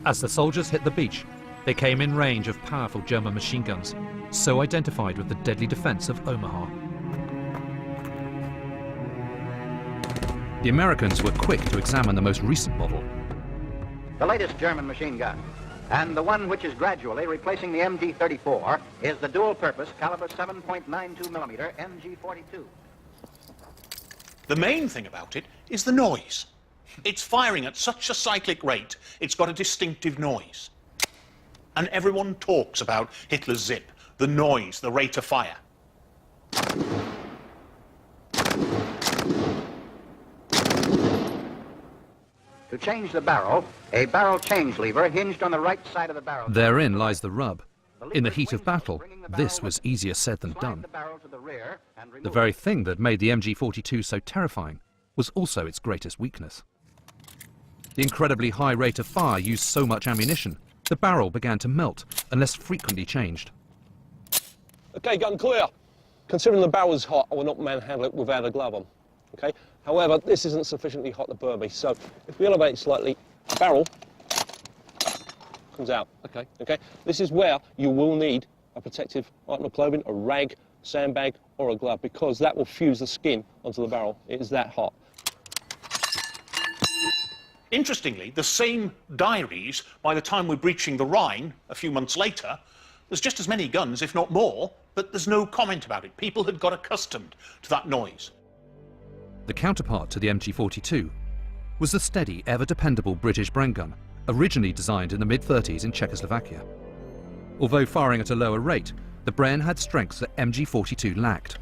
As the soldiers hit the beach, they came in range of powerful German machine guns, so identified with the deadly defense of Omaha. The Americans were quick to examine the most recent model. The latest German machine gun, and the one which is gradually replacing the MG-34, is the dual-purpose caliber 7.92 millimeter MG-42. The main thing about it is the noise. It's firing at such a cyclic rate, it's got a distinctive noise. And everyone talks about Hitler's Zip, the noise, the rate of fire. To change the barrel, a barrel change lever hinged on the right side of the barrel. Therein lies the rub. In the heat of battle, this was easier said than done. The very thing that made the MG-42 so terrifying was also its greatest weakness. The incredibly high rate of fire used so much ammunition, the barrel began to melt unless frequently changed. Okay, gun clear. Considering the barrel is hot, I will not manhandle it without a glove on. Okay. However, this isn't sufficiently hot to burn me, so if we elevate slightly, the barrel comes out. Okay. Okay. This is where you will need a protective item of clothing, a rag, sandbag, or a glove, because that will fuse the skin onto the barrel. It is that hot. Interestingly, the same diaries, by the time we're breaching the Rhine a few months later, there's just as many guns, if not more, but there's no comment about it. People had got accustomed to that noise. The counterpart to the MG-42 was the steady, ever-dependable British Bren gun, originally designed in the mid-30s in Czechoslovakia. Although firing at a lower rate, the Bren had strengths that MG-42 lacked.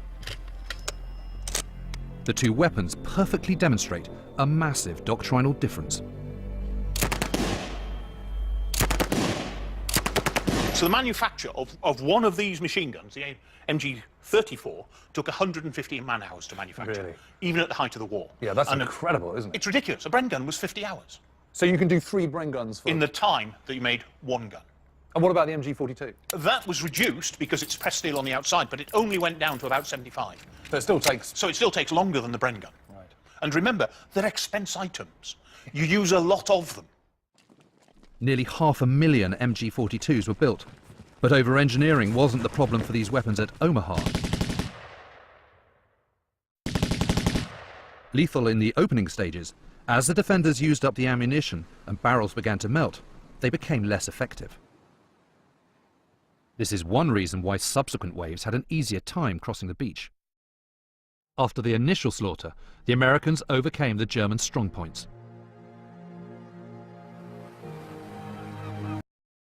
The two weapons perfectly demonstrate a massive doctrinal difference. So the manufacture of one of these machine guns, the MG-34, took 150 man-hours to manufacture, Really? even at the height of the war. Yeah, that's incredible, isn't it? It's ridiculous. A Bren gun was 50 hours. So you can do 3 Bren guns for... In the time that you made one gun. And what about the MG-42? That was reduced because it's pressed steel on the outside, but it only went down to about 75. So it still takes... So it still takes longer than the Bren gun. Right. And remember, they're expense items. You use a lot of them. Nearly 500,000 MG-42s were built, but over-engineering wasn't the problem for these weapons at Omaha. Lethal in the opening stages, as the defenders used up the ammunition and barrels began to melt, they became less effective. This is one reason why subsequent waves had an easier time crossing the beach. After the initial slaughter, the Americans overcame the German strongpoints.